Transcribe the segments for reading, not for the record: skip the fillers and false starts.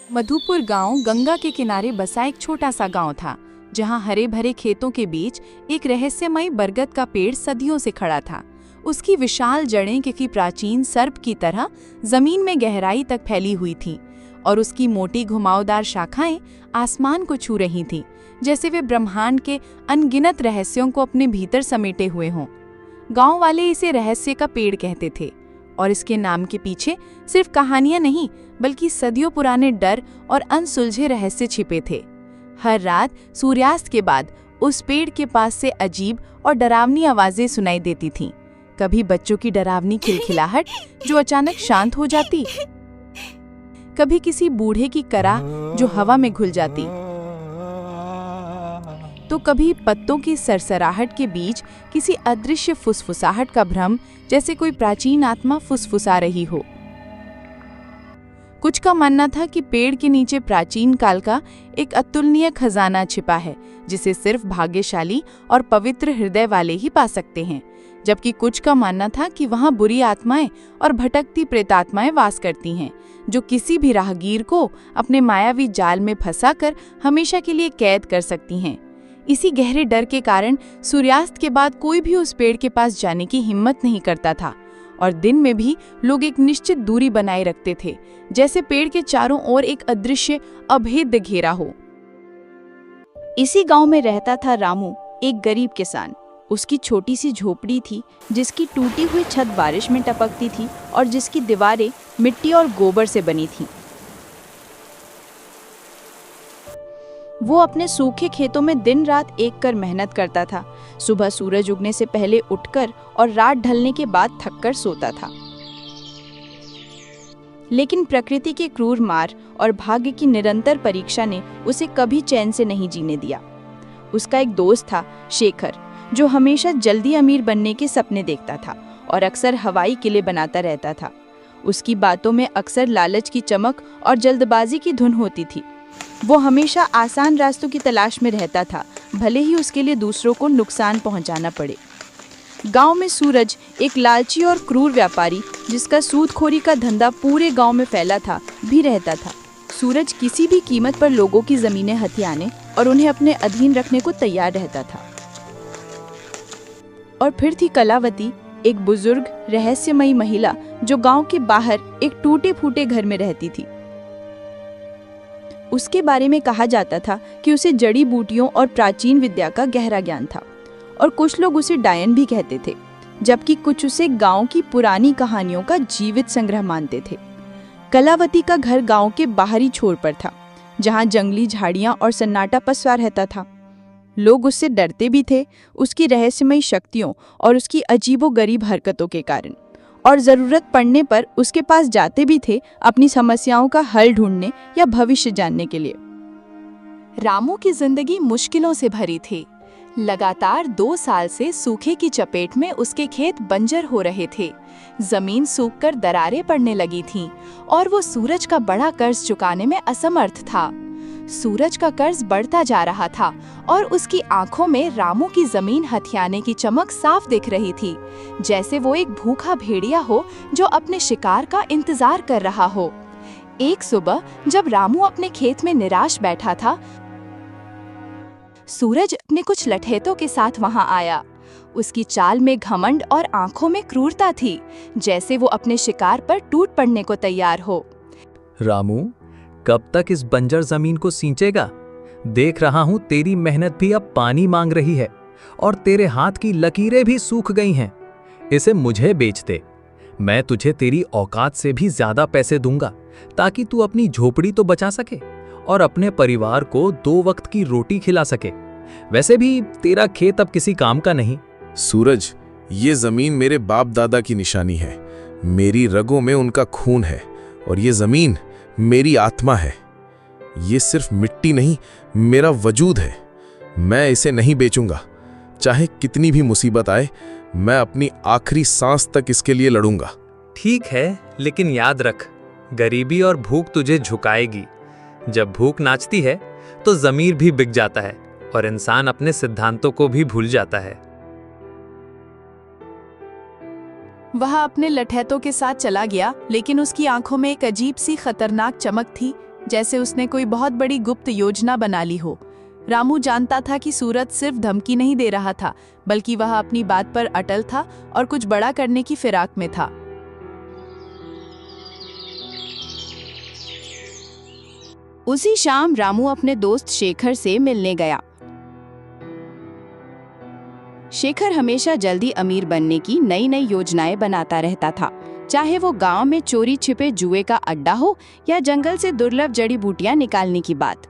मधुपुर गांव गंगा के किनारे बसा एक छोटा सा गांव था, जहां हरे भरे खेतों के बीच एक रहस्यमयी बरगद का पेड़ सदियों से खड़ा था। उसकी विशाल जड़ें किसी प्राचीन सर्प की तरह जमीन में गहराई तक फैली हुई थीं और उसकी मोटी घुमावदार शाखाएं आसमान को छू रही थीं, जैसे वे ब्रह्मांड के अनगिनत रहस्यों को अपने भीतर समेटे हुए हों। गांव वाले इसे रहस्य का पेड़ कहते थे और इसके नाम के पीछे सिर्फ कहानियां नहीं, बल्कि सदियों पुराने डर और अनसुलझे रहस्य छिपे थे। हर रात सूर्यास्त के बाद उस पेड़ के पास से अजीब और डरावनी आवाजें सुनाई देती थीं। कभी बच्चों की डरावनी खिलखिलाहट जो अचानक शांत हो जाती, कभी किसी बूढ़े की कराह जो हवा में घुल जाती, तो कभी पत्तों की सरसराहट के बीच किसी अदृश्य फुसफुसाहट का भ्रम, जैसे कोई प्राचीन आत्मा फुसफुसा रही हो। कुछ का मानना था कि पेड़ के नीचे प्राचीन काल का एक अतुलनीय खजाना छिपा है, जिसे सिर्फ भाग्यशाली और पवित्र हृदय वाले ही पा सकते हैं, जबकि कुछ का मानना था कि वहां बुरी आत्माएं और भटकती प्रेतात्माएं वास करती हैं, जो किसी भी राहगीर को अपने मायावी जाल में फंसाकर हमेशा के लिए कैद कर सकती हैं। इसी गहरे डर के कारण सूर्यास्त के बाद कोई भी उस पेड़ के पास जाने की हिम्मत नहीं करता था और दिन में भी लोग एक निश्चित दूरी बनाए रखते थे, जैसे पेड़ के चारों ओर एक अदृश्य अभेद्य घेरा हो। इसी गांव में रहता था रामू, एक गरीब किसान। उसकी छोटी सी झोपड़ी थी, जिसकी टूटी हुई छत बारिश में टपकती थी और जिसकी दीवारें मिट्टी और गोबर से बनी थीं। वो अपने सूखे खेतों में दिन रात एक कर मेहनत करता था। सुबह सूरज उगने से पहले उठकर और रात ढलने के बाद थककर सोता था। लेकिन प्रकृति के क्रूर मार और भाग्य की निरंतर परीक्षा ने उसे कभी चैन से नहीं जीने दिया। उसका एक दोस्त था, शेखर, जो हमेशा जल्दी अमीर बनने के सपने देखता था और अक्सर हवाई किले बनाता रहता था। उसकी बातों में अक्सर लालच की चमक और जल्दबाजी की धुन होती थी। वो हमेशा आसान रास्तों की तलाश में रहता था, भले ही उसके लिए दूसरों को नुकसान पहुंचाना पड़े। गांव में सूरज, एक लालची और क्रूर व्यापारी जिसका सूदखोरी का धंधा पूरे गांव में फैला था, भी रहता था। सूरज किसी भी कीमत पर लोगों की जमीनें हथियाने और उन्हें अपने अधीन रखने को तैयार रहता था। और फिर थी कलावती, एक बुजुर्ग रहस्यमयी महिला जो गांव के बाहर एक टूटे फूटे घर में रहती थी। उसके बारे में कहा जाता था कि उसे जड़ी बूटियों और प्राचीन विद्या का गहरा ज्ञान था और कुछ लोग उसे डायन भी कहते थे, जबकि कुछ उसे गांव की पुरानी कहानियों का जीवित संग्रह मानते थे। कलावती का घर गांव के बाहरी छोर पर था, जहां जंगली झाड़ियां और सन्नाटा पसरा रहता था। लोग उससे डरते भी थे, उसकी रहस्यमयी शक्तियों और उसकी अजीबोगरीब हरकतों के कारण, और ज़रूरत पड़ने पर उसके पास जाते भी थे अपनी समस्याओं का हल ढूंढने या भविष्य जानने के लिए। रामू की जिंदगी मुश्किलों से भरी थी। लगातार 2 साल से सूखे की चपेट में उसके खेत बंजर हो रहे थे। जमीन सूखकर दरारें पड़ने लगी थीं और वो सूरज का बड़ा कर्ज चुकाने में असमर्थ था। सूरज का कर्ज बढ़ता जा रहा था और उसकी आंखों में रामू की जमीन हथियाने की चमक साफ दिख रही थी, जैसे वो एक भूखा भेड़िया हो जो अपने शिकार का इंतजार कर रहा हो। एक सुबह जब रामू अपने खेत में निराश बैठा था, सूरज अपने कुछ लठैतों के साथ वहां आया। उसकी चाल में घमंड और आंखों में क्रूरता थी, जैसे वो अपने शिकार पर टूट पड़ने को तैयार हो। रामू, कब तक इस बंजर जमीन को सींचेगा? देख रहा हूं तेरी मेहनत भी अब पानी मांग रही है और तेरे हाथ की लकीरें भी सूख गई हैं। इसे मुझे बेच दे, मैं तुझे तेरी औकात से भी ज्यादा पैसे दूंगा, ताकि तू अपनी झोपड़ी तो बचा सके और अपने परिवार को 2 वक्त की रोटी खिला सके। वैसे भी तेरा खेत अब किसी काम का नहीं। सूरज, ये जमीन मेरे बाप दादा की निशानी है। मेरी रगों में उनका खून है और ये जमीन मेरी आत्मा है। ये सिर्फ मिट्टी नहीं, मेरा वजूद है। मैं इसे नहीं बेचूंगा, चाहे कितनी भी मुसीबत आए। मैं अपनी आखिरी सांस तक इसके लिए लड़ूंगा। ठीक है, लेकिन याद रख, गरीबी और भूख तुझे झुकाएगी। जब भूख नाचती है तो ज़मीर भी बिक जाता है और इंसान अपने सिद्धांतों को भी भूल जाता है। वह अपने लठैतों के साथ चला गया, लेकिन उसकी आंखों में एक अजीब सी खतरनाक चमक थी, जैसे उसने कोई बहुत बड़ी गुप्त योजना बना ली हो। रामू जानता था कि सूरज सिर्फ धमकी नहीं दे रहा था, बल्कि वह अपनी बात पर अटल था और कुछ बड़ा करने की फिराक में था। उसी शाम रामू अपने दोस्त शेखर से मिलने गया। शेखर हमेशा जल्दी अमीर बनने की नई नई योजनाएं बनाता रहता था, चाहे वो गांव में चोरी छिपे जुए का अड्डा हो या जंगल से दुर्लभ जड़ी बूटियां निकालने की बात।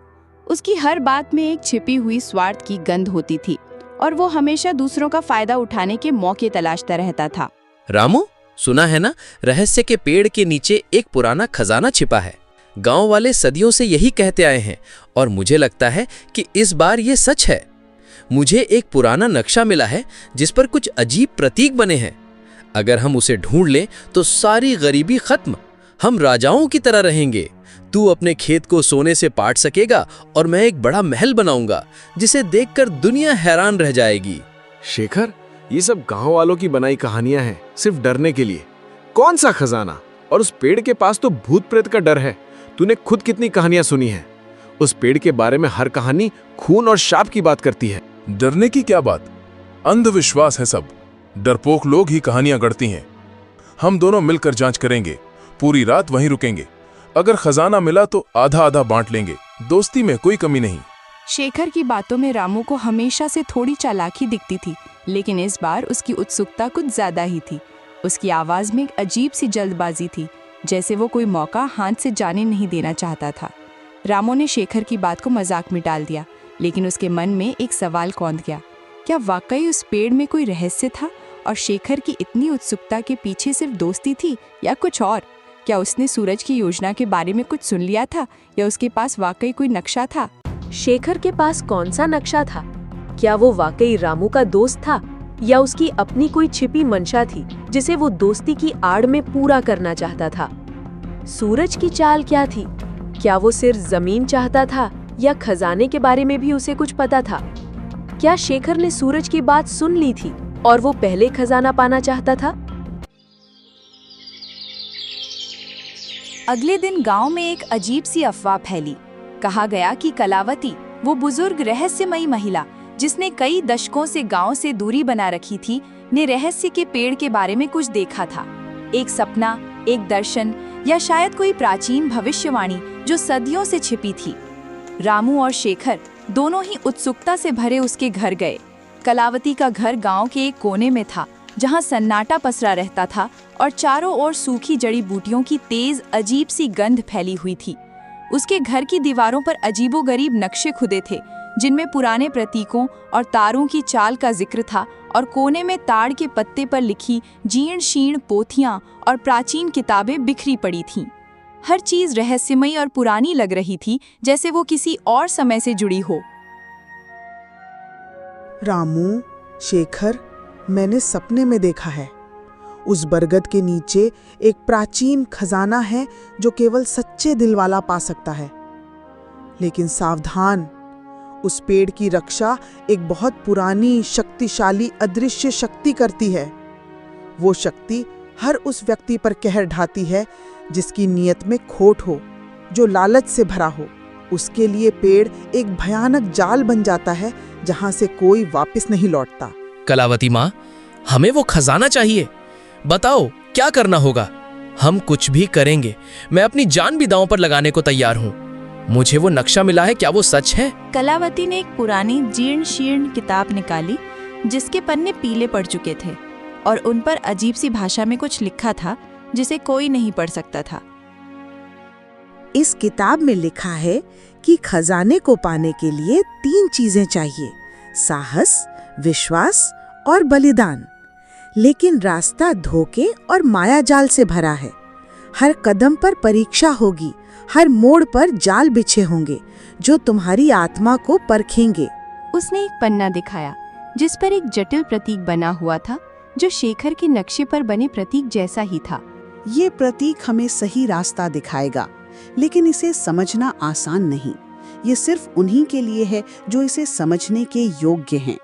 उसकी हर बात में एक छिपी हुई स्वार्थ की गंध होती थी और वो हमेशा दूसरों का फायदा उठाने के मौके तलाशता रहता था। रामू, सुना है ना, रहस्य के पेड़ के नीचे एक पुराना खजाना छिपा है। गांव वाले सदियों से यही कहते आए हैं और मुझे लगता है कि इस बार ये सच है। मुझे एक पुराना नक्शा मिला है जिस पर कुछ अजीब प्रतीक बने हैं। अगर हम उसे ढूंढ लें तो सारी गरीबी खत्म, हम राजाओं की तरह रहेंगे। तू अपने खेत को सोने से पाट सकेगा और मैं एक बड़ा महल बनाऊंगा जिसे देखकर दुनिया हैरान रह जाएगी। शेखर, ये सब गांव वालों की बनाई कहानियां हैं, सिर्फ डरने के लिए। कौन सा खजाना? और उस पेड़ के पास तो भूत प्रेत का डर है। तूने खुद कितनी कहानियां सुनी हैं? उस पेड़ के बारे में हर कहानी खून और शाप की बात करती है। डरने की क्या बात, अंधविश्वास है सब। डरपोक लोग ही कहानियां गढ़ती हैं। हम दोनों मिलकर जांच करेंगे, पूरी रात वहीं रुकेंगे। अगर खजाना मिला तो आधा आधा बांट लेंगे, दोस्ती में कोई कमी नहीं। शेखर की बातों में रामू को हमेशा से थोड़ी चालाकी दिखती थी, लेकिन इस बार उसकी उत्सुकता कुछ ज्यादा ही थी। उसकी आवाज में एक अजीब सी जल्दबाजी थी, जैसे वो कोई मौका हाथ से जाने नहीं देना चाहता था। रामू ने शेखर की बात को मजाक में डाल दिया, लेकिन उसके मन में एक सवाल कौंध गया। क्या वाकई उस पेड़ में कोई रहस्य था और शेखर की इतनी उत्सुकता के पीछे सिर्फ दोस्ती थी या कुछ और? क्या उसने सूरज की योजना के बारे में कुछ सुन लिया था या उसके पास वाकई कोई नक्शा था? शेखर के पास कौन सा नक्शा था? क्या वो वाकई रामू का दोस्त था या उसकी अपनी कोई छिपी मंशा थी जिसे वो दोस्ती की आड़ में पूरा करना चाहता था? सूरज की चाल क्या थी? क्या वो सिर्फ जमीन चाहता था या खजाने के बारे में भी उसे कुछ पता था? क्या शेखर ने सूरज की बात सुन ली थी और वो पहले खजाना पाना चाहता था? अगले दिन गांव में एक अजीब सी अफवाह फैली। कहा गया कि कलावती, वो बुजुर्ग रहस्यमयी महिला जिसने कई दशकों से गांव से दूरी बना रखी थी, ने रहस्य के पेड़ के बारे में कुछ देखा था। एक सपना, एक दर्शन या शायद कोई प्राचीन भविष्यवाणी जो सदियों से छिपी थी। रामू और शेखर दोनों ही उत्सुकता से भरे उसके घर गए। कलावती का घर गांव के एक कोने में था, जहां सन्नाटा पसरा रहता था और चारों ओर सूखी जड़ी बूटियों की तेज अजीब सी गंध फैली हुई थी। उसके घर की दीवारों पर अजीबोगरीब नक्शे खुदे थे, जिनमें पुराने प्रतीकों और तारों की चाल का जिक्र था, और कोने में ताड़ के पत्ते पर लिखी जीर्ण शीर्ण पोथियां और प्राचीन किताबें बिखरी पड़ी थीं। हर चीज रहस्यमयी और पुरानी लग रही थी, जैसे वो किसी और समय से जुड़ी हो। रामू, शेखर, मैंने सपने में देखा है। उस बरगद के नीचे एक प्राचीन खजाना है जो केवल सच्चे दिल वाला पा सकता है। लेकिन सावधान, उस पेड़ की रक्षा एक बहुत पुरानी, शक्तिशाली अदृश्य शक्ति करती है। वो शक्ति हर उस व्यक्ति पर कहर ढाती है जिसकी नीयत में खोट हो, जो लालच से भरा हो। उसके लिए पेड़ एक भयानक जाल बन जाता है जहां से कोई वापस नहीं लौटता। कलावती माँ, हमें वो खजाना चाहिए। बताओ क्या करना होगा? हम कुछ भी करेंगे। मैं अपनी जान भी दांव पर लगाने को तैयार हूँ। मुझे वो नक्शा मिला है, क्या वो सच है? कलावती ने एक पुरानी जीर्ण शीर्ण किताब निकाली, जिसके पन्ने पीले पड़ चुके थे और उन पर अजीब सी भाषा में कुछ लिखा था जिसे कोई नहीं पढ़ सकता था। इस किताब में लिखा है कि खजाने को पाने के लिए 3 चीजें चाहिए: साहस, विश्वास और बलिदान। लेकिन रास्ता धोखे और मायाजाल से भरा है। हर कदम पर परीक्षा होगी, हर मोड़ पर जाल बिछे होंगे जो तुम्हारी आत्मा को परखेंगे। उसने एक पन्ना दिखाया जिस पर एक जटिल प्रतीक बना हुआ था, जो शेखर के नक्शे पर बने प्रतीक जैसा ही था। ये प्रतीक हमें सही रास्ता दिखाएगा, लेकिन इसे समझना आसान नहीं। ये सिर्फ उन्हीं के लिए है जो इसे समझने के योग्य हैं।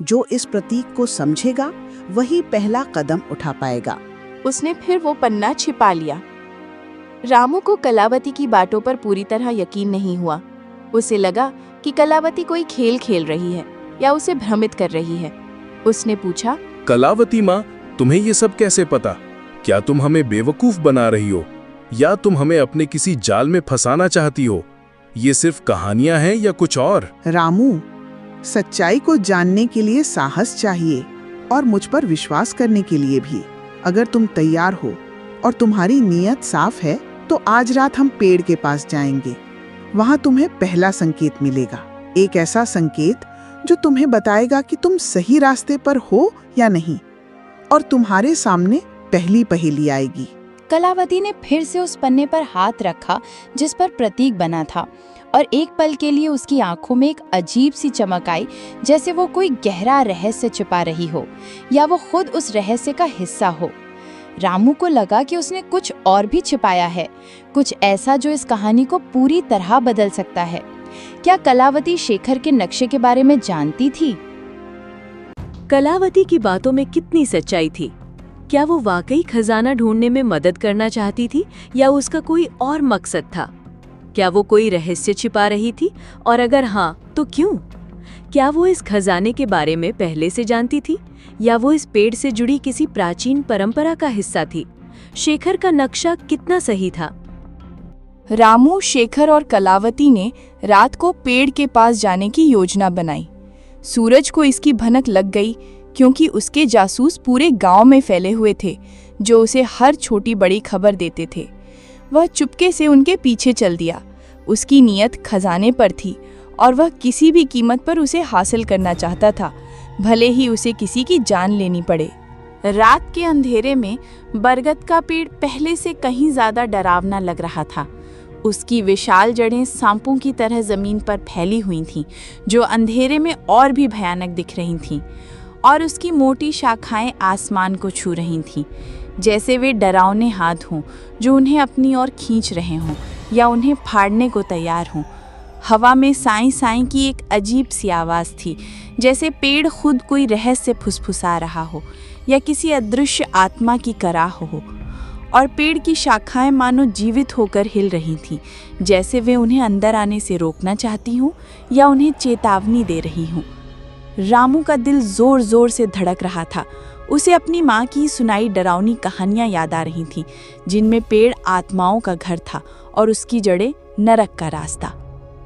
जो इस प्रतीक को समझेगा वही पहला कदम उठा पाएगा। उसने फिर वो पन्ना छिपा लिया। रामू को कलावती की बातों पर पूरी तरह यकीन नहीं हुआ। उसे लगा कि कलावती कोई खेल खेल रही है या उसे भ्रमित कर रही है। उसने पूछा, कलावती माँ, तुम्हें ये सब कैसे पता? क्या तुम हमें बेवकूफ बना रही हो या तुम हमें अपने किसी जाल में फंसाना चाहती हो? ये सिर्फ कहानियां हैं या कुछ और? रामू, सच्चाई को जानने के लिए साहस चाहिए और मुझ पर विश्वास करने के लिए भी। अगर तुम तैयार हो और तुम्हारी नीयत साफ है तो आज रात हम पेड़ के पास जाएंगे। वहां तुम्हें पहला संकेत मिलेगा, एक ऐसा संकेत जो तुम्हें बताएगा कि तुम सही रास्ते पर हो या नहीं, और तुम्हारे सामने पहली पहेली आएगी। कलावती ने फिर से उस पन्ने पर हाथ रखा जिस पर प्रतीक बना था, और एक पल के लिए उसकी आंखों में एक अजीब सी चमक आई, जैसे वो कोई गहरा रहस्य छिपा रही हो या वो खुद उस रहस्य का हिस्सा हो। रामू को लगा कि उसने कुछ और भी छिपाया है, कुछ ऐसा जो इस कहानी को पूरी तरह बदल सकता है। क्या कलावती शेखर के नक्शे के बारे में जानती थी? कलावती की बातों में कितनी सच्चाई थी? क्या वो वाकई खजाना ढूंढने में मदद करना चाहती थी या उसका कोई और मकसद था? क्या वो कोई रहस्य छिपा रही थी, और अगर हाँ तो क्यों? क्या वो इस खजाने के बारे में पहले से जानती थी या वो इस पेड़ से जुड़ी किसी प्राचीन परंपरा का हिस्सा थी? शेखर का नक्शा कितना सही था? रामू, शेखर और कलावती ने रात को पेड़ के पास जाने की योजना बनाई। सूरज को इसकी भनक लग गई क्योंकि उसके जासूस पूरे गांव में फैले हुए थे जो उसे हर छोटी बड़ी खबर देते थे। वह चुपके से उनके पीछे चल दिया। उसकी नीयत खजाने पर थी और वह किसी भी कीमत पर उसे हासिल करना चाहता था, भले ही उसे किसी की जान लेनी पड़े। रात के अंधेरे में बरगद का पेड़ पहले से कहीं ज्यादा डरावना लग रहा था। उसकी विशाल जड़ें सांपों की तरह जमीन पर फैली हुई थीं, जो अंधेरे में और भी भयानक दिख रही थीं, और उसकी मोटी शाखाएं आसमान को छू रही थीं, जैसे वे डरावने हाथ हों जो उन्हें अपनी ओर खींच रहे हों या उन्हें फाड़ने को तैयार हों। हवा में साई साई की एक अजीब सी आवाज़ थी, जैसे पेड़ खुद कोई रहस्य फुसफुसा रहा हो या किसी अदृश्य आत्मा की कराह हो, और पेड़ की शाखाएं मानो जीवित होकर हिल रही थीं, जैसे वे उन्हें अंदर आने से रोकना चाहती हों या उन्हें चेतावनी दे रही हों। रामू का दिल जोर जोर से धड़क रहा था। उसे अपनी माँ की सुनाई डरावनी कहानियाँ याद आ रही थीं, जिनमें पेड़ आत्माओं का घर था और उसकी जड़ें नरक का रास्ता।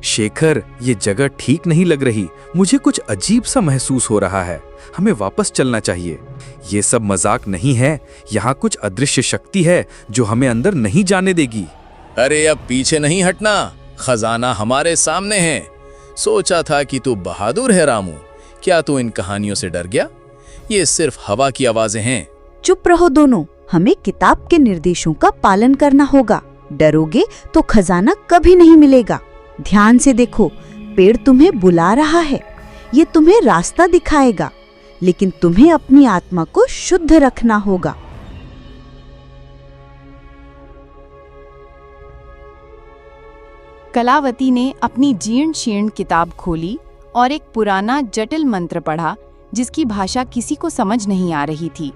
शेखर, ये जगह ठीक नहीं लग रही। मुझे कुछ अजीब सा महसूस हो रहा है। हमें वापस चलना चाहिए। ये सब मजाक नहीं है। यहाँ कुछ अदृश्य शक्ति है जो हमें अंदर नहीं जाने देगी। अरे अब पीछे नहीं हटना, खजाना हमारे सामने है। सोचा था कि तू बहादुर है रामू, क्या तू इन कहानियों से डर गया? ये सिर्फ हवा की आवाजें हैं। चुप रहो दोनों, हमें किताब के निर्देशों का पालन करना होगा। डरोगे तो खजाना कभी नहीं मिलेगा। ध्यान से देखो, पेड़ तुम्हें बुला रहा है। ये तुम्हें रास्ता दिखाएगा, लेकिन तुम्हें अपनी आत्मा को शुद्ध रखना होगा। कलावती ने अपनी जीर्ण शीर्ण किताब खोली और एक पुराना जटिल मंत्र पढ़ा, जिसकी भाषा किसी को समझ नहीं आ रही थी,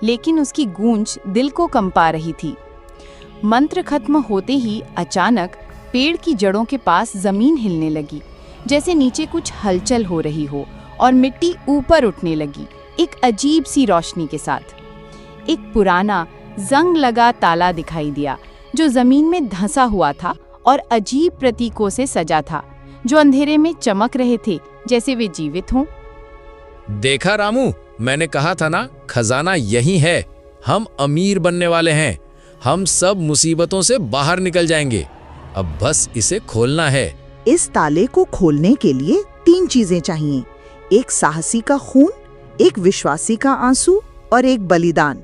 लेकिन उसकी गूंज दिल को कंपा रही थी। मंत्र खत्म होते ही अचानक पेड़ की जड़ों के पास जमीन हिलने लगी, जैसे नीचे कुछ हलचल हो रही हो, और मिट्टी ऊपर उठने लगी एक अजीब सी रोशनी के साथ। एक पुराना जंग लगा ताला दिखाई दिया जो जमीन में धंसा हुआ था और अजीब प्रतीकों से सजा था, जो अंधेरे में चमक रहे थे जैसे वे जीवित हों। देखा रामू, मैंने कहा था ना, खजाना यही है। हम अमीर बनने वाले हैं। हम सब मुसीबतों से बाहर निकल जाएंगे। अब बस इसे खोलना है। इस ताले को खोलने के लिए 3 चीजें चाहिए, एक साहसी का खून, एक विश्वासी का आंसू और एक बलिदान।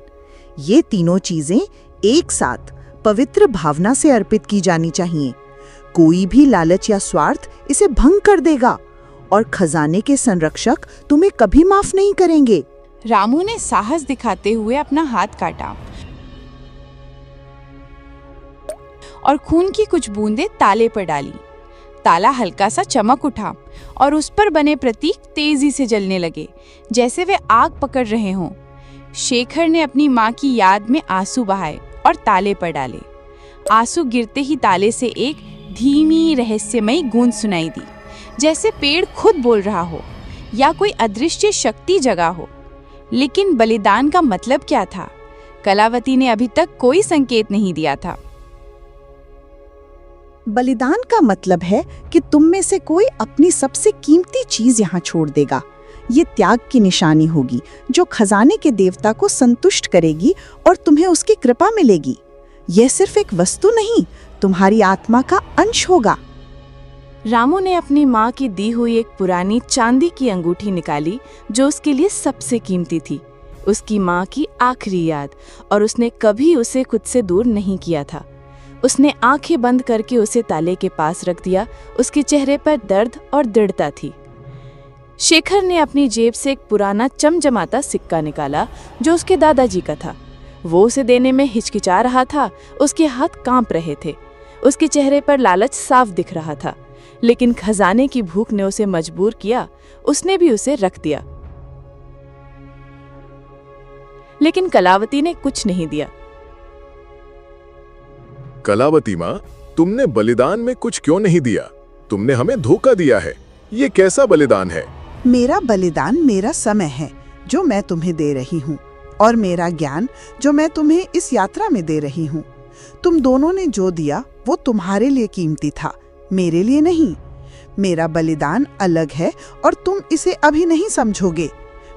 ये तीनों चीजें एक साथ पवित्र भावना से अर्पित की जानी चाहिए। कोई भी लालच या स्वार्थ इसे भंग कर देगा और खजाने के संरक्षक तुम्हें कभी माफ नहीं करेंगे। रामू ने साहस दिखाते हुए अपना हाथ काटा और खून की कुछ बूंदें ताले पर डाली। ताला हल्का सा चमक उठा और उस पर बने प्रतीक तेजी से जलने लगे, जैसे वे आग पकड़ रहे हों। शेखर ने अपनी माँ की याद में आंसू बहाए और ताले पर डाले। आंसू गिरते ही ताले से एक धीमी रहस्यमयी गूंज सुनाई दी, जैसे पेड़ खुद बोल रहा हो या कोई अदृश्य शक्ति जगा हो। लेकिन बलिदान का मतलब क्या था? कलावती ने अभी तक कोई संकेत नहीं दिया था। बलिदान का मतलब है कि तुम में से कोई अपनी सबसे कीमती चीज यहाँ छोड़ देगा। ये त्याग की निशानी होगी जो खजाने के देवता को संतुष्ट करेगी और तुम्हें उसकी कृपा मिलेगी। यह सिर्फ एक वस्तु नहीं, तुम्हारी आत्मा का अंश होगा। रामू ने अपनी माँ की दी हुई एक पुरानी चांदी की अंगूठी निकाली जो उसके लिए सबसे कीमती थी, उसकी माँ की आखिरी याद, और उसने कभी उसे खुद से दूर नहीं किया था। उसने आंखें बंद करके उसे ताले के पास रख दिया। उसके चेहरे पर दर्द और दृढ़ता थी। शेखर ने अपनी जेब से एक पुराना चमचमाता सिक्का निकाला जो उसके दादाजी का था। वो उसे देने में हिचकिचा रहा था, उसके हाथ कांप रहे थे। उसके चेहरे पर लालच साफ दिख रहा था, लेकिन खजाने की भूख ने उसे मजबूर किया। उसने भी उसे रख दिया, लेकिन कलावती ने कुछ नहीं दिया। कलावती माँ, तुमने बलिदान में कुछ क्यों नहीं दिया? तुमने हमें धोखा दिया है। ये कैसा बलिदान है? मेरा बलिदान मेरा समय है जो मैं तुम्हें दे रही हूँ, और मेरा ज्ञान जो मैं तुम्हें इस यात्रा में दे रही हूँ। तुम दोनों ने जो दिया वो तुम्हारे लिए कीमती था, मेरे लिए नहीं। मेरा बलिदान अलग है और तुम इसे अभी नहीं समझोगे।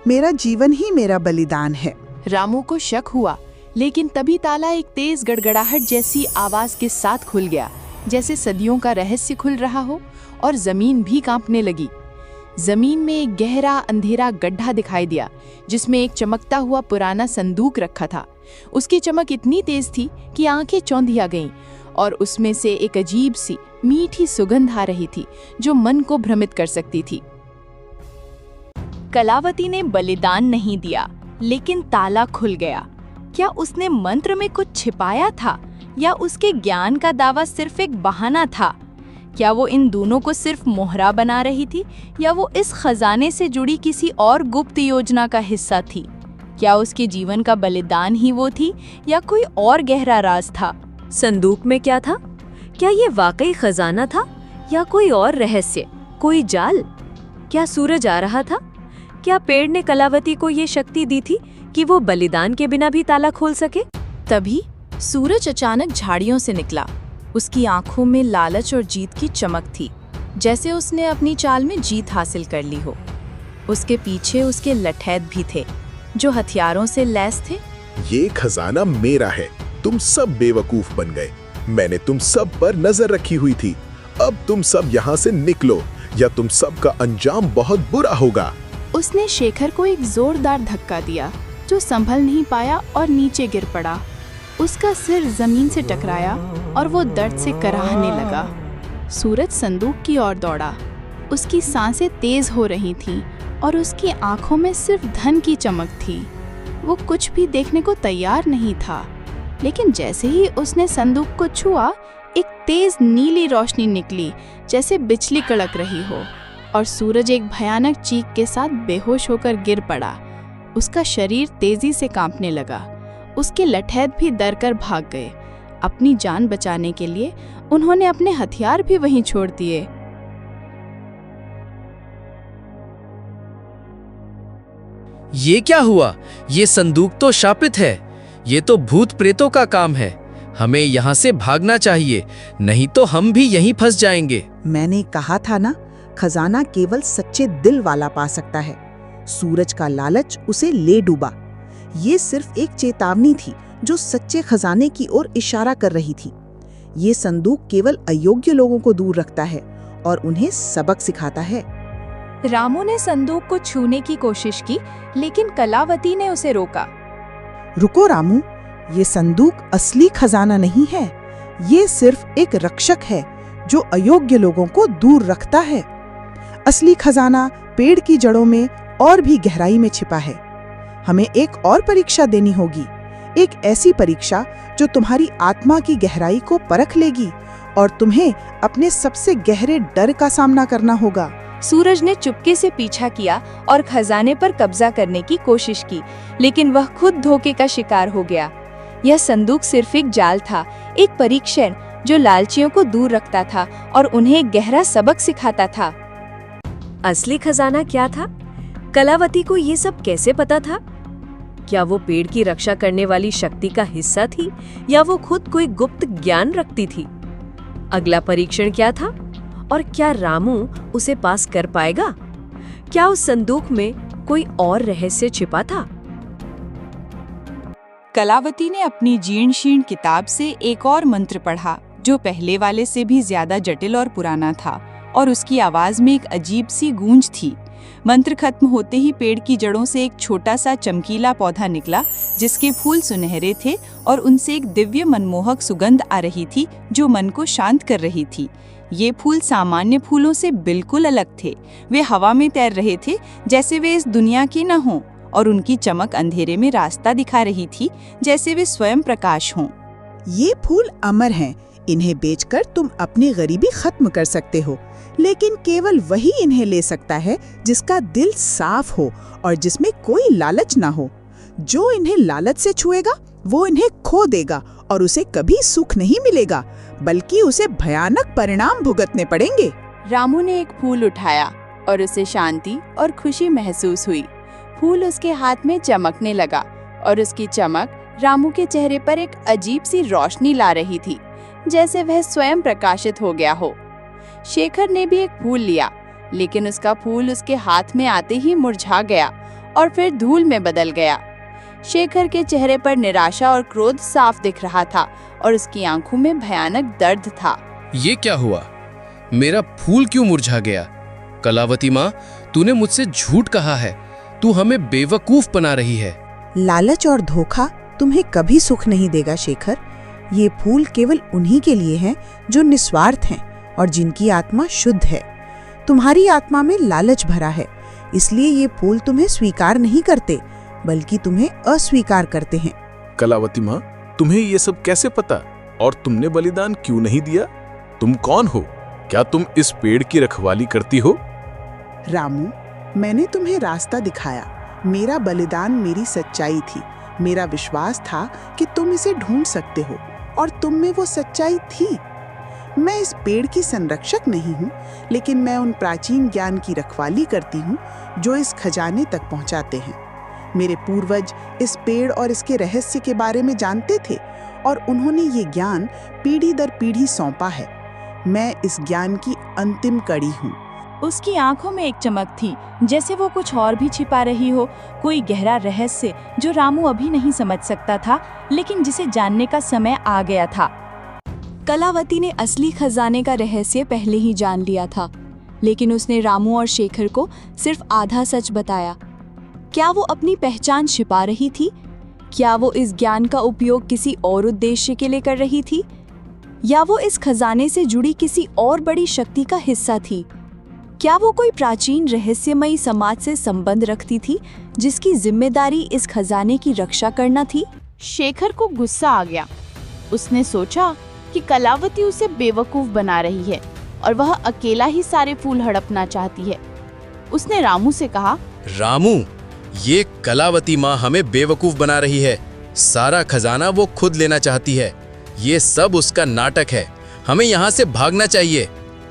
मेरा जीवन ही मेरा बलिदान है। रामू को शक हुआ, लेकिन तभी ताला एक तेज गड़गड़ाहट जैसी आवाज के साथ खुल गया, जैसे सदियों का रहस्य खुल रहा हो, और जमीन भी कांपने लगी। जमीन में एक गहरा अंधेरा गड्ढा दिखाई दिया, जिसमें एक चमकता हुआ पुराना संदूक रखा था। उसकी चमक इतनी तेज थी कि आंखें चौंधिया गईं, और उसमें से एक अजीब सी मीठी सुगंध आ रही थी जो मन को भ्रमित कर सकती थी। कलावती ने बलिदान नहीं दिया, लेकिन ताला खुल गया। क्या उसने मंत्र में कुछ छिपाया था, या उसके ज्ञान का दावा सिर्फ एक बहाना था? क्या वो इन दोनों को सिर्फ मोहरा बना रही थी, या वो इस खजाने से जुड़ी किसी और गुप्त योजना का हिस्सा थी? क्या उसके जीवन का बलिदान ही वो थी, या कोई और गहरा राज था? संदूक में क्या था? क्या ये वाकई खजाना था या कोई और रहस्य, कोई जाल? क्या सूरज आ रहा था? क्या पेड़ ने कलावती को ये शक्ति दी थी कि वो बलिदान के बिना भी ताला खोल सके? तभी सूरज अचानक झाड़ियों से निकला। उसकी आंखों में लालच और जीत की चमक थी, जैसे उसने अपनी चाल में जीत हासिल कर ली हो। उसके पीछे उसके लठैत भी थे, जो हथियारों से लैस थे। ये खजाना मेरा है। तुम सब बेवकूफ बन गए। मैंने तुम सब पर नजर रखी हुई थी। अब तुम सब यहाँ से निकलो, या तुम सब का अंजाम बहुत बुरा होगा। उसने शेखर को एक जोरदार धक्का दिया, जो संभल नहीं पाया और नीचे गिर पड़ा। उसका सिर जमीन से टकराया और वो दर्द से कराहने लगा। सूरज संदूक की ओर दौड़ा। उसकी सांसें तेज हो रही थीं और उसकी आंखों में सिर्फ धन की चमक थी। वो कुछ भी देखने को तैयार नहीं था, लेकिन जैसे ही उसने संदूक को छुआ, एक तेज नीली रोशनी निकली, जैसे बिजली कड़क रही हो, और सूरज एक भयानक चीख के साथ बेहोश होकर गिर पड़ा। उसका शरीर तेजी से कांपने लगा। उसके लठैत भी डर कर भाग गए। अपनी जान बचाने के लिए उन्होंने अपने हथियार भी वहीं छोड़ दिए। ये क्या हुआ? ये संदूक तो शापित है। ये तो भूत प्रेतों का काम है। हमें यहाँ से भागना चाहिए, नहीं तो हम भी यहीं फंस जाएंगे। मैंने कहा था ना, खजाना केवल सच्चे दिल वाला पा सकता है। सूरज का लालच उसे ले डूबा। ये सिर्फ एक चेतावनी थी जो सच्चे खजाने की ओर इशारा कर रही थी। ये संदूक केवल अयोग्य लोगों को दूर रखता है और उन्हें सबक सिखाता है। रामू ने संदूक को छूने की कोशिश की, लेकिन कलावती ने उसे रोका। रुको रामू, ये संदूक असली खजाना नहीं है। ये सिर्फ एक रक्षक है जो अयोग्य लोगों को दूर रखता है। असली खजाना पेड़ की जड़ों में और भी गहराई में छिपा है। हमें एक और परीक्षा देनी होगी, एक ऐसी परीक्षा जो तुम्हारी आत्मा की गहराई को परख लेगी और तुम्हें अपने सबसे गहरे डर का सामना करना होगा। सूरज ने चुपके से पीछा किया और खजाने पर कब्जा करने की कोशिश की, लेकिन वह खुद धोखे का शिकार हो गया। यह संदूक सिर्फ एक जाल था, एक परीक्षण जो लालचियों को दूर रखता था और उन्हें एक गहरा सबक सिखाता था। असली खजाना क्या था? कलावती को ये सब कैसे पता था? क्या वो पेड़ की रक्षा करने वाली शक्ति का हिस्सा थी या वो खुद कोई गुप्त ज्ञान रखती थी? अगला परीक्षण क्या था और क्या रामू उसे पास कर पाएगा? क्या उस संदूक में कोई और रहस्य छिपा था? कलावती ने अपनी जीर्ण शीर्ण किताब से एक और मंत्र पढ़ा जो पहले वाले से भी ज्यादा जटिल और पुराना था, और उसकी आवाज में एक अजीब सी गूंज थी। मंत्र खत्म होते ही पेड़ की जड़ों से एक छोटा सा चमकीला पौधा निकला जिसके फूल सुनहरे थे और उनसे एक दिव्य मनमोहक सुगंध आ रही थी जो मन को शांत कर रही थी। ये फूल सामान्य फूलों से बिल्कुल अलग थे। वे हवा में तैर रहे थे जैसे वे इस दुनिया के न हों, और उनकी चमक अंधेरे में रास्ता दिखा रही थी जैसे वे स्वयं प्रकाश हों। ये फूल अमर हैं। इन्हें बेचकर तुम अपनी गरीबी खत्म कर सकते हो, लेकिन केवल वही इन्हें ले सकता है जिसका दिल साफ हो और जिसमें कोई लालच ना हो। जो इन्हें लालच से छुएगा वो इन्हें खो देगा और उसे कभी सुख नहीं मिलेगा, बल्कि उसे भयानक परिणाम भुगतने पड़ेंगे। रामू ने एक फूल उठाया और उसे शांति और खुशी महसूस हुई। फूल उसके हाथ में चमकने लगा और उसकी चमक रामू के चेहरे पर एक अजीब सी रोशनी ला रही थी, जैसे वह स्वयं प्रकाशित हो गया हो। शेखर ने भी एक फूल लिया, लेकिन उसका फूल उसके हाथ में आते ही मुरझा गया और फिर धूल में बदल गया। शेखर के चेहरे पर निराशा और क्रोध साफ दिख रहा था और उसकी आंखों में भयानक दर्द था। ये क्या हुआ? मेरा फूल क्यों मुरझा गया? कलावती माँ, तूने मुझसे झूठ कहा है। तू हमें बेवकूफ बना रही है। लालच और धोखा तुम्हें कभी सुख नहीं देगा शेखर। ये फूल केवल उन्हीं के लिए हैं जो निस्वार्थ हैं और जिनकी आत्मा शुद्ध है। तुम्हारी आत्मा में लालच भरा है, इसलिए ये फूल तुम्हें स्वीकार नहीं करते, बल्कि तुम्हें अस्वीकार करते हैं। कलावती माँ, तुम्हें ये सब कैसे पता? और तुमने बलिदान क्यों नहीं दिया? तुम कौन हो? क्या तुम इस पेड़ की रखवाली करती हो? रामू, मैंने तुम्हें रास्ता दिखाया। मेरा बलिदान मेरी सच्चाई थी। मेरा विश्वास था कि तुम इसे ढूंढ सकते हो, और तुम में वो सच्चाई थी। मैं इस पेड़ की संरक्षक नहीं हूँ, लेकिन मैं उन प्राचीन ज्ञान की रखवाली करती हूँ जो इस खजाने तक पहुँचाते हैं। मेरे पूर्वज इस पेड़ और इसके रहस्य के बारे में जानते थे, और उन्होंने ये ज्ञान पीढ़ी दर पीढ़ी सौंपा है। मैं इस ज्ञान की अंतिम कड़ी हूँ। उसकी आंखों में एक चमक थी, जैसे वो कुछ और भी छिपा रही हो, कोई गहरा रहस्य जो रामू अभी नहीं समझ सकता था, लेकिन जिसे जानने का समय आ गया था। कलावती ने असली खजाने का रहस्य पहले ही जान लिया था, लेकिन उसने रामू और शेखर को सिर्फ आधा सच बताया। क्या वो अपनी पहचान छिपा रही थी? क्या वो इस ज्ञान का उपयोग किसी और उद्देश्य के लिए कर रही थी? या वो इस खजाने से जुड़ी किसी और बड़ी शक्ति का हिस्सा थी? क्या वो कोई प्राचीन रहस्यमयी समाज से संबंध रखती थी जिसकी जिम्मेदारी इस खजाने की रक्षा करना थी? शेखर को गुस्सा आ गया। उसने सोचा कि कलावती उसे बेवकूफ बना रही है और वह अकेला ही सारे फूल हड़पना चाहती है। उसने रामू से कहा, रामू, ये कलावती माँ हमें बेवकूफ बना रही है। सारा खजाना वो खुद लेना चाहती है। ये सब उसका नाटक है। हमें यहाँ से भागना चाहिए।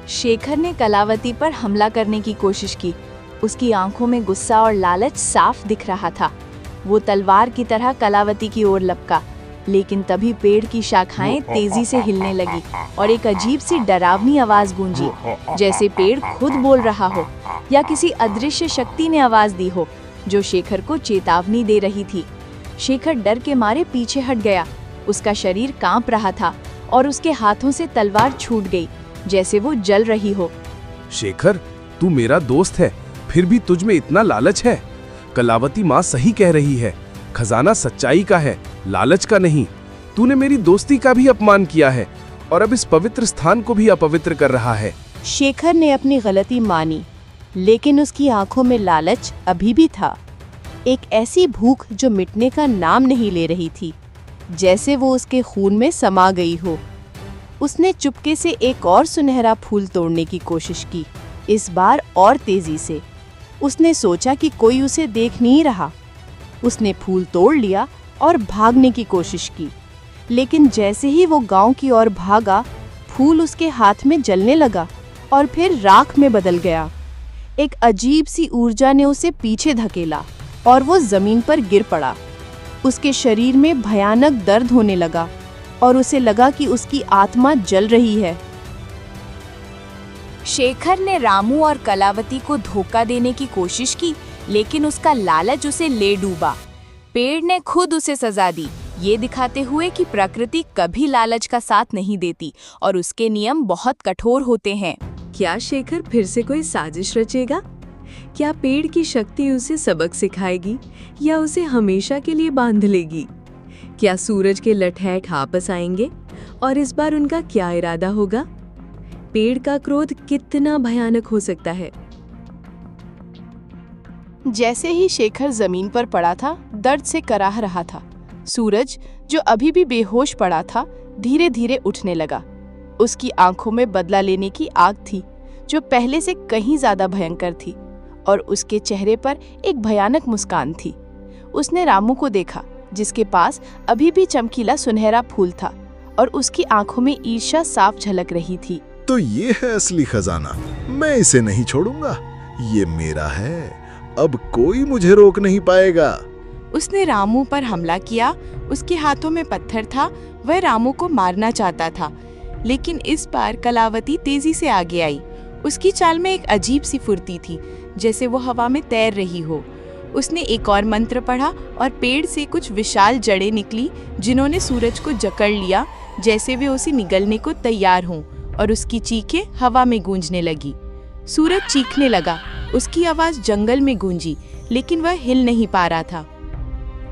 शेखर ने कलावती पर हमला करने की कोशिश की। उसकी आंखों में गुस्सा और लालच साफ दिख रहा था। वो तलवार की तरह कलावती की ओर लपका, लेकिन तभी पेड़ की शाखाएं तेजी से हिलने लगी और एक अजीब सी डरावनी आवाज गूंजी, जैसे पेड़ खुद बोल रहा हो या किसी अदृश्य शक्ति ने आवाज दी हो जो शेखर को चेतावनी दे रही थी। शेखर डर के मारे पीछे हट गया। उसका शरीर कांप रहा था और उसके हाथों से तलवार छूट गई, जैसे वो जल रही हो। शेखर, तू मेरा दोस्त है, फिर भी तुझ में इतना लालच है। कलावती माँ सही कह रही है, खजाना सच्चाई का है, लालच का नहीं। तूने मेरी दोस्ती का भी अपमान किया है और अब इस पवित्र स्थान को भी अपवित्र कर रहा है। शेखर ने अपनी गलती मानी, लेकिन उसकी आंखों में लालच अभी भी था, एक ऐसी भूख जो मिटने का नाम नहीं ले रही थी, जैसे वो उसके खून में समा गई हो। उसने चुपके से एक और सुनहरा फूल तोड़ने की कोशिश की, इस बार और तेजी से। उसने सोचा कि कोई उसे देख नहीं रहा। उसने फूल तोड़ लिया और भागने की कोशिश की, लेकिन जैसे ही वो गांव की ओर भागा, फूल उसके हाथ में जलने लगा और फिर राख में बदल गया। एक अजीब सी ऊर्जा ने उसे पीछे धकेला और वो जमीन पर गिर पड़ा। उसके शरीर में भयानक दर्द होने लगा और उसे लगा कि उसकी आत्मा जल रही है। शेखर ने रामू और कलावती को धोखा देने की कोशिश की, लेकिन उसका लालच उसे ले डूबा। पेड़ ने खुद उसे सजा दी, ये दिखाते हुए कि प्रकृति कभी लालच का साथ नहीं देती और उसके नियम बहुत कठोर होते हैं। क्या शेखर फिर से कोई साजिश रचेगा? क्या पेड़ की शक्ति उसे सबक सिखाएगी या उसे हमेशा के लिए बांध लेगी? क्या सूरज के लठैट वापस आएंगे और इस बार उनका क्या इरादा होगा? पेड़ का क्रोध कितना भयानक हो सकता है। जैसे ही शेखर जमीन पर पड़ा था, दर्द से कराह रहा था। सूरज, जो अभी भी बेहोश पड़ा था, धीरे धीरे उठने लगा। उसकी आंखों में बदला लेने की आग थी, जो पहले से कहीं ज्यादा भयंकर थी, और उसके चेहरे पर एक भयानक मुस्कान थी। उसने रामू को देखा, जिसके पास अभी भी चमकीला सुनहरा फूल था, और उसकी आंखों में ईर्ष्या साफ झलक रही थी। तो ये है असली खजाना, मैं इसे नहीं छोड़ूंगा, ये मेरा है, अब कोई मुझे रोक नहीं पाएगा। उसने रामू पर हमला किया। उसके हाथों में पत्थर था, वह रामू को मारना चाहता था, लेकिन इस बार कलावती तेजी से आगे आई। उसकी चाल में एक अजीब सी फुर्ती थी, जैसे वो हवा में तैर रही हो। उसने एक और मंत्र पढ़ा और पेड़ से कुछ विशाल जड़ें निकली, जिन्होंने सूरज को जकड़ लिया, जैसे वे उसे निगलने को तैयार हों, और उसकी चीखें हवा में गूंजने लगी। सूरज चीखने लगा, उसकी आवाज जंगल में गूंजी, लेकिन वह हिल नहीं पा रहा था।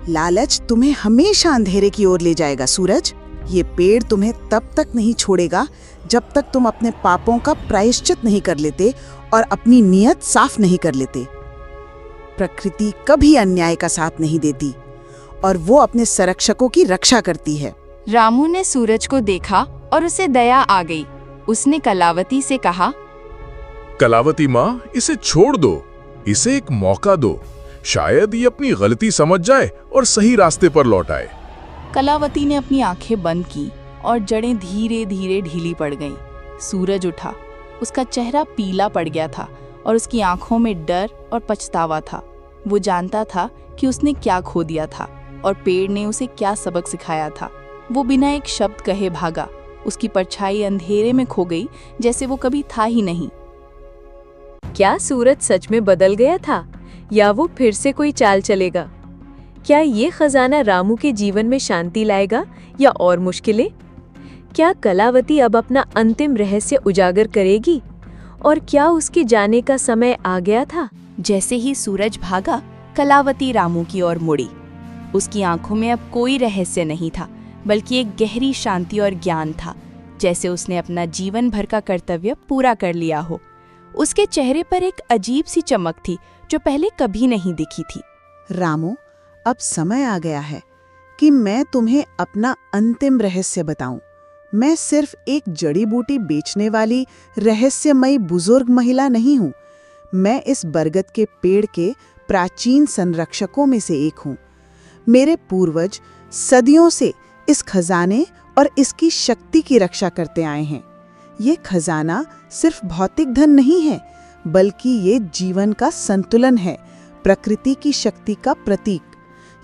लालच तुम्हें हमेशा अंधेरे की ओर ले जाएगा सूरज। ये पेड़ तुम्हें तब तक नहीं छोड़ेगा जब तक तुम अपने पापों का प्रायश्चित नहीं कर लेते और अपनी नीयत साफ नहीं कर लेते। प्रकृति कभी अन्याय का साथ नहीं देती और वो अपने संरक्षकों की रक्षा करती है। रामू ने सूरज को देखा और उसे दया आ गई। उसने कलावती से कहा, कलावती माँ, इसे छोड़ दो, इसे एक मौका दो, शायद ये अपनी गलती समझ जाए और सही रास्ते पर लौट आए। कलावती ने अपनी आंखें बंद की और जड़ें धीरे धीरे ढीली पड़ गईं। सूरज उठा, उसका चेहरा पीला पड़ गया था और उसकी आंखों में डर और पछतावा था। वो जानता था कि उसने क्या खो दिया था और पेड़ ने उसे क्या सबक सिखाया था। वो बिना एक शब्द कहे भागा। उसकी परछाई अंधेरे में खो गई, जैसे वो कभी था ही नहीं। क्या सूरज सच में बदल गया था या वो फिर से कोई चाल चलेगा? क्या ये खजाना रामू के जीवन में शांति लाएगा या और मुश्किलें? क्या कलावती अब अपना अंतिम रहस्य उजागर करेगी और क्या उसके जाने का समय आ गया था? जैसे ही सूरज भागा, कलावती रामू की ओर मुड़ी। उसकी आंखों में अब कोई रहस्य नहीं था, बल्कि एक गहरी शांति और ज्ञान था, जैसे उसने अपना जीवन भर का कर्तव्य पूरा कर लिया हो। उसके चेहरे पर एक अजीब सी चमक थी, जो पहले कभी नहीं दिखी थी। रामू, अब समय आ गया है कि मैं तुम्हें अपना अंतिम रहस्य बताऊं। मैं सिर्फ एक जड़ी बूटी बेचने वाली रहस्यमयी बुजुर्ग महिला नहीं हूं। मैं इस बरगद के पेड़ के प्राचीन संरक्षकों में से एक हूं। मेरे पूर्वज सदियों से इस खजाने और इसकी शक्ति की रक्षा करते आए हैं। ये खजाना सिर्फ भौतिक धन नहीं है, बल्कि ये जीवन का संतुलन है, प्रकृति की शक्ति का प्रतीक।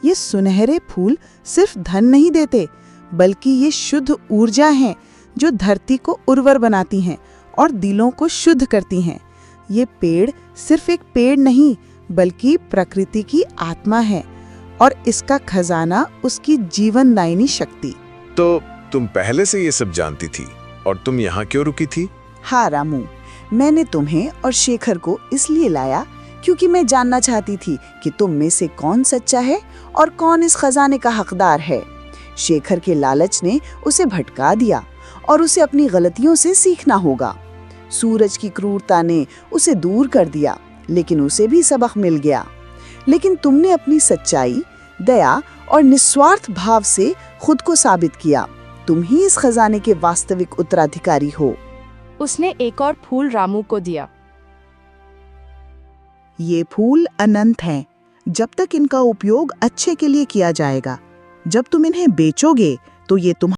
ये सुनहरे फूल सिर्फ धन नहीं देते, बल्कि ये शुद्ध ऊर्जा हैं, जो धरती को उर्वर बनाती हैं और दिलों को शुद्ध करती हैं। ये पेड़ सिर्फ एक पेड़ नहीं, बल्कि प्रकृति की आत्मा है, और इसका खजाना उसकी जीवनदायिनी शक्ति। तो तुम पहले से ये सब जानती थी और तुम यहाँ क्यों रुकी थी? हाँ रामू, मैंने तुम्हें और शेखर को इसलिए लाया क्योंकि मैं जानना चाहती थी कि तुम में से कौन सच्चा है और कौन इस खजाने का हकदार है। शेखर के लालच ने उसे भटका दिया और उसे अपनी गलतियों से सीखना होगा। सूरज की क्रूरता ने उसे दूर कर दिया, लेकिन उसे भी सबक मिल गया। लेकिन तुमने अपनी सच्चाई, दया और निस्वार्थ भाव से खुद को साबित किया। तुम ही इस खजाने के वास्तविक उत्तराधिकारी हो। उसने एक और फूल रामू को दिया। ये फूल अनंत हैं, जब तक इनका उपयोग अच्छे के लिए किया जाएगा। जब तुम इन्हें बेचोगे, तो ये तुम